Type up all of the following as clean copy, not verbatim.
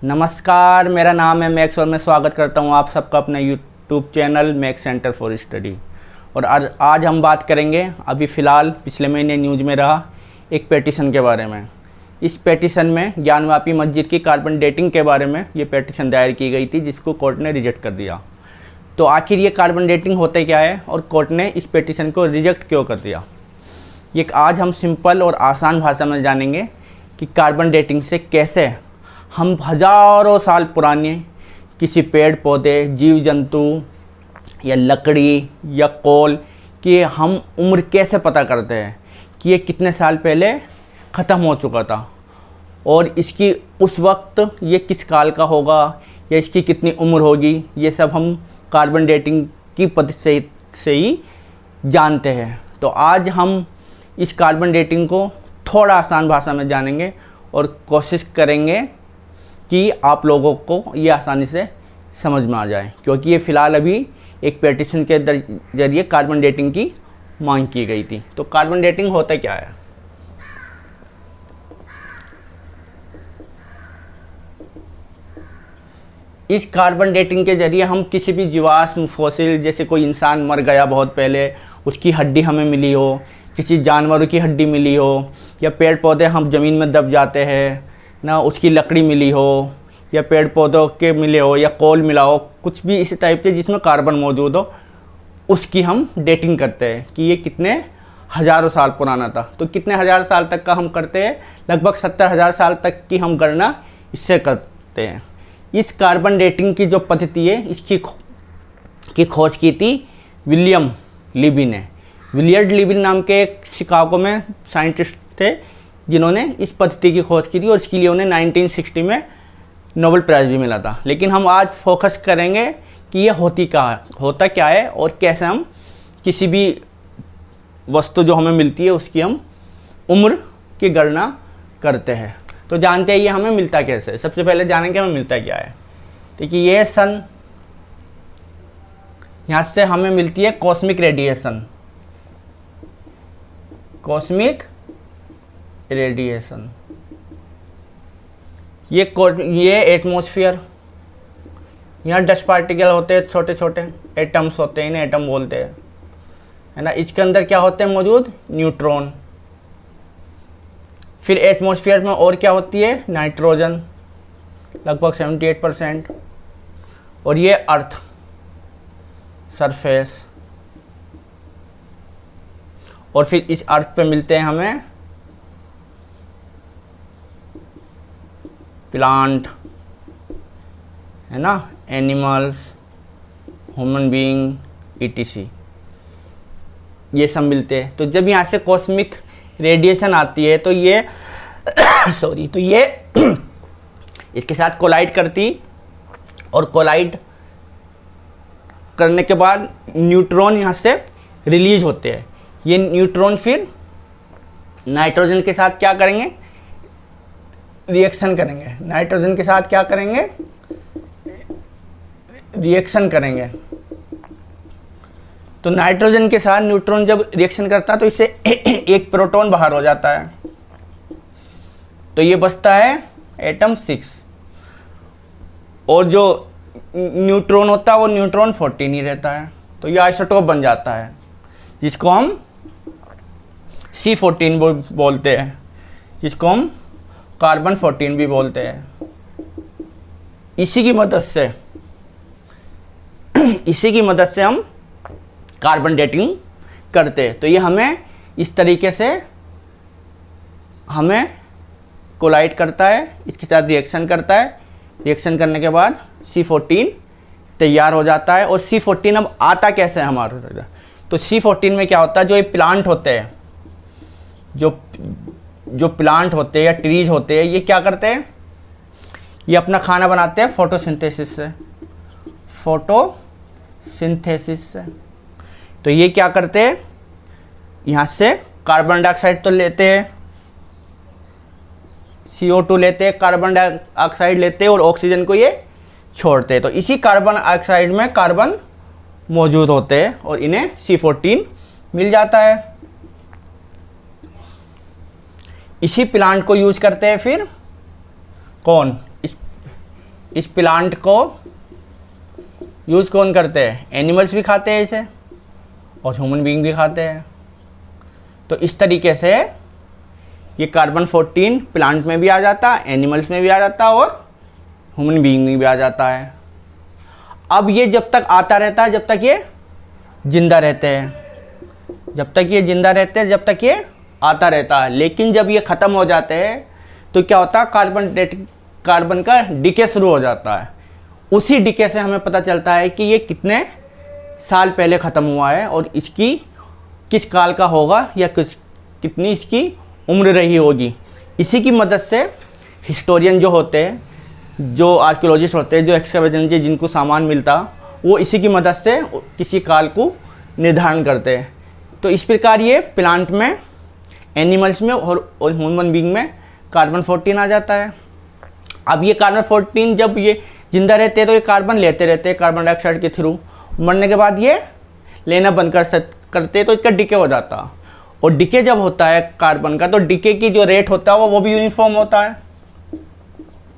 नमस्कार, मेरा नाम है मैक्स और मैं स्वागत करता हूं आप सबका अपने YouTube channel max centre for study. और आज हम बात करेंगे अभी फ़िलहाल पिछले महीने न्यूज़ में रहा एक पेटिशन के बारे में। इस पेटिशन में ज्ञानवापी मस्जिद की कार्बन डेटिंग के बारे में ये पेटिशन दायर की गई थी, जिसको कोर्ट ने रिजेक्ट कर दिया। तो आखिर ये कार्बन डेटिंग होते क्या है और कोर्ट ने इस पेटिशन को रिजेक्ट क्यों कर दिया, ये आज हम सिंपल और आसान भाषा में जानेंगे कि कार्बन डेटिंग से कैसे हम हज़ारों साल पुराने किसी पेड़ पौधे, जीव जंतु या लकड़ी या कोल की हम उम्र कैसे पता करते हैं कि ये कितने साल पहले ख़त्म हो चुका था और इसकी उस वक्त ये किस काल का होगा या इसकी कितनी उम्र होगी। ये सब हम कार्बन डेटिंग की पद्धति से ही जानते हैं। तो आज हम इस कार्बन डेटिंग को थोड़ा आसान भाषा में जानेंगे और कोशिश करेंगे कि आप लोगों को ये आसानी से समझ में आ जाए, क्योंकि ये फ़िलहाल अभी एक पेटिशन के जरिए कार्बन डेटिंग की मांग की गई थी। तो कार्बन डेटिंग होता क्या है? इस कार्बन डेटिंग के जरिए हम किसी भी जीवाश्म फॉसिल, जैसे कोई इंसान मर गया बहुत पहले, उसकी हड्डी हमें मिली हो, किसी जानवरों की हड्डी मिली हो, या पेड़ पौधे हम ज़मीन में दब जाते हैं ना, उसकी लकड़ी मिली हो, या पेड़ पौधों के मिले हो, या कोल मिला हो, कुछ भी इसी टाइप के जिसमें कार्बन मौजूद हो, उसकी हम डेटिंग करते हैं कि ये कितने हज़ारों साल पुराना था। तो कितने हज़ार साल तक का हम करते हैं? लगभग 70,000 साल तक की हम गणना इससे करते हैं। इस कार्बन डेटिंग की जो पद्धति है, इसकी खोज की थी विलियम लिबी ने। विलियम लिबी नाम के एक शिकागो में साइंटिस्ट थे जिन्होंने इस पद्धति की खोज की थी और इसके लिए उन्हें 1960 में नोबेल प्राइज़ भी मिला था। लेकिन हम आज फोकस करेंगे कि ये होता क्या है और कैसे हम किसी भी वस्तु जो हमें मिलती है उसकी हम उम्र की गणना करते हैं। तो जानते हैं ये हमें मिलता कैसे। सबसे पहले जानेंगे हमें मिलता क्या है। देखिए, ये सन, यहाँ से हमें मिलती है कॉस्मिक रेडिएशन। कॉस्मिक रेडिएशन, ये एटमॉस्फेयर, यहाँ डस्ट पार्टिकल होते हैं, छोटे छोटे एटम्स होते हैं, इन्हें एटम बोलते हैं, है ना। इसके अंदर क्या होते हैं मौजूद? न्यूट्रॉन। फिर एटमॉस्फेयर में और क्या होती है? नाइट्रोजन, लगभग 78%। और ये अर्थ सरफेस। और फिर इस अर्थ पे मिलते हैं हमें प्लांट, है ना, एनिमल्स, ह्यूमन बीइंग, ईटीसी, ये सब मिलते हैं। तो जब यहाँ से कॉस्मिक रेडिएशन आती है तो ये तो ये इसके साथ कोलाइड करती, और कोलाइड करने के बाद न्यूट्रॉन यहाँ से रिलीज होते हैं। ये न्यूट्रॉन फिर नाइट्रोजन के साथ क्या करेंगे? रिएक्शन करेंगे। नाइट्रोजन के साथ क्या करेंगे? रिएक्शन करेंगे। तो नाइट्रोजन के साथ न्यूट्रॉन जब रिएक्शन करता है तो इससे एक प्रोटॉन बाहर हो जाता है, तो ये बचता है एटम 6। और जो न्यूट्रॉन होता है वो न्यूट्रॉन 14 ही रहता है। तो ये आइसोटोप बन जाता है, जिसको हम C14 बोलते हैं, जिसको हम कार्बन 14 भी बोलते हैं। इसी की मदद से हम कार्बन डेटिंग करते हैं। तो ये हमें इस तरीके से हमें कोलाइड करता है, इसके साथ रिएक्शन करता है। रिएक्शन करने के बाद C14 तैयार हो जाता है। और C14 अब आता कैसे है हमारे? तो C14 में क्या होता है? जो ये प्लांट होते हैं, जो प्लांट होते हैं या ट्रीज होते हैं, ये क्या करते हैं? ये अपना खाना बनाते हैं फोटोसिंथेसिस से। तो ये क्या करते हैं? यहाँ से कार्बन डाइऑक्साइड तो लेते हैं, CO2 लेते हैं, कार्बन डाइऑक्साइड लेते हैं और ऑक्सीजन को ये छोड़ते हैं। तो इसी कार्बन डाइऑक्साइड में कार्बन मौजूद होते हैं और इन्हें C14 मिल जाता है। इसी प्लांट को यूज करते हैं फिर कौन? इस प्लांट को यूज़ कौन करते हैं? एनिमल्स भी खाते हैं इसे और ह्यूमन बीइंग भी खाते हैं। तो इस तरीके से ये कार्बन 14 प्लांट में भी आ जाता है, एनिमल्स में भी आ जाता है और ह्यूमन बीइंग में भी आ जाता है। अब ये जब तक आता रहता है जब तक ये जिंदा रहते हैं, जब तक ये जिंदा रहते हैं, जब तक ये आता रहता है। लेकिन जब ये ख़त्म हो जाते हैं तो क्या होता है? कार्बन का डिके शुरू हो जाता है। उसी डिके से हमें पता चलता है कि ये कितने साल पहले ख़त्म हुआ है और इसकी किस काल का होगा या कितनी इसकी उम्र रही होगी। इसी की मदद से हिस्टोरियन जो होते हैं, जो आर्कियोलॉजिस्ट होते हैं, जो एक्सकैवेशन से जिनको सामान मिलता, वो इसी की मदद से किसी काल को निर्धारण करते हैं। तो इस प्रकार ये प्लांट में, एनिमल्स में और ह्यूमन बीइंग में कार्बन 14 आ जाता है। अब ये कार्बन 14 जब ये जिंदा रहते हैं तो ये कार्बन लेते रहते हैं कार्बन डाइऑक्साइड के थ्रू। मरने के बाद ये लेना बंद करते तो इसका डिके हो जाता। और डिके जब होता है कार्बन का, तो डिके की जो रेट होता है वो भी यूनिफॉर्म होता है,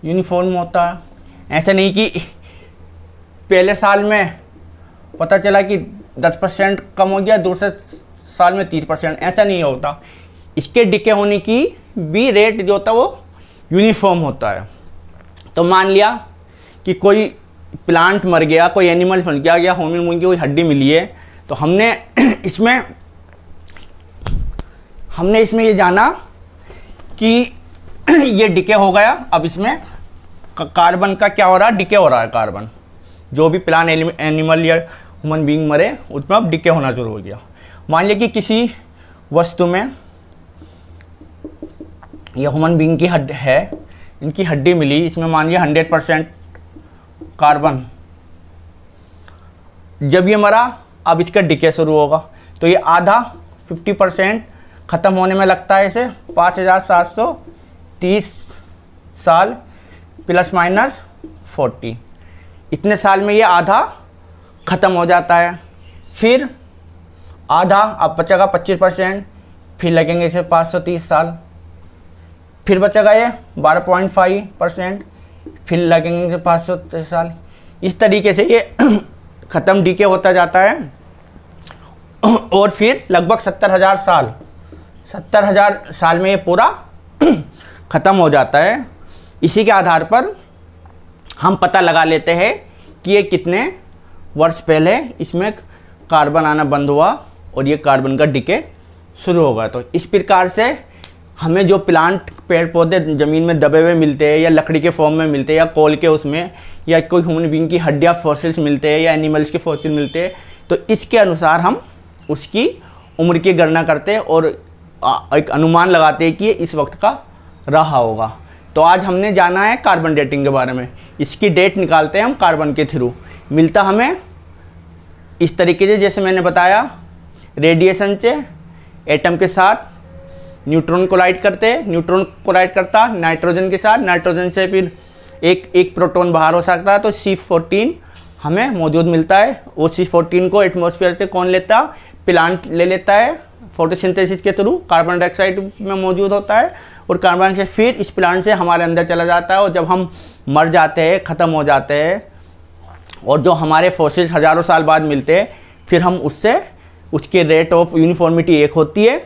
यूनिफॉर्म होता है। ऐसा नहीं कि पहले साल में पता चला कि 10% कम हो गया, दूसरे साल में 30%, ऐसा नहीं होता। इसके डिके होने की भी रेट जो होता है वो यूनिफॉर्म होता है। तो मान लिया कि कोई प्लांट मर गया, कोई एनिमल मर गया या ह्यूमन बीइंग की कोई हड्डी मिली है, तो हमने इसमें ये जाना कि ये डिके हो गया। अब इसमें कार्बन का क्या हो रहा है? डिके हो रहा है। कार्बन जो भी प्लांट एनिमल या ह्यूमन बीइंग मरे उसमें अब डिके होना शुरू हो गया। मान लिया कि किसी वस्तु में ये ह्यूमन बीइंग की हड्डी है, इनकी हड्डी मिली, इसमें मान लिया 100% कार्बन। जब ये मरा अब इसका डिके शुरू होगा, तो ये आधा 50% ख़त्म होने में लगता है इसे 5730 साल प्लस माइनस 40। इतने साल में ये आधा ख़त्म हो जाता है। फिर आधा अब बचेगा 25%, फिर लगेंगे इसे 530 साल। फिर बचेगा ये 12.5%, फिर लगेंगे इसे 530 साल। इस तरीके से ये ख़त्म डीके होता जाता है। और फिर लगभग 70,000 साल में ये पूरा ख़त्म हो जाता है। इसी के आधार पर हम पता लगा लेते हैं कि ये कितने वर्ष पहले इसमें कार्बन आना बंद हुआ और ये कार्बन का डिके शुरू होगा। तो इस प्रकार से हमें जो प्लांट, पेड़ पौधे ज़मीन में दबे हुए मिलते हैं या लकड़ी के फॉर्म में मिलते हैं या कोल के उसमें, या कोई ह्यूमन बीइंग की हड्डियाँ फॉसिल्स मिलते हैं या एनिमल्स के फॉसिल मिलते हैं, तो इसके अनुसार हम उसकी उम्र की गणना करते हैं और एक अनुमान लगाते हैं कि ये इस वक्त का रहा होगा। तो आज हमने जाना है कार्बन डेटिंग के बारे में। इसकी डेट निकालते हैं हम कार्बन के थ्रू। मिलता हमें इस तरीके से, जैसे मैंने बताया, रेडिएशन से एटम के साथ न्यूट्रॉन कोलाइड करते हैं, न्यूट्रॉन कोलाइड करता नाइट्रोजन के साथ, नाइट्रोजन से फिर एक प्रोटॉन बाहर हो सकता है, तो C14 हमें मौजूद मिलता है। और C14 को एटमॉस्फेयर से कौन लेता? प्लांट ले लेता है फोटोसिंथेसिस के थ्रू, कार्बन डाइऑक्साइड में मौजूद होता है और कार्बन से फिर इस प्लांट से हमारे अंदर चला जाता है। और जब हम मर जाते हैं, ख़त्म हो जाते हैं और जो हमारे फॉसिल्स हज़ारों साल बाद मिलते हैं, फिर हम उससे, उसके रेट ऑफ यूनिफॉर्मिटी एक होती है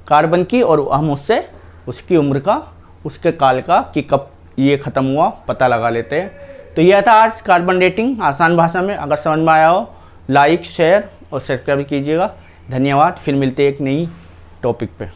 कार्बन की, और हम उससे उसकी उम्र का, उसके काल का, कि कब ये ख़त्म हुआ पता लगा लेते हैं। तो यह था आज कार्बन डेटिंग आसान भाषा में। अगर समझ में आया हो लाइक, शेयर और सब्सक्राइब कीजिएगा। धन्यवाद। फिर मिलते हैं एक नई टॉपिक पे।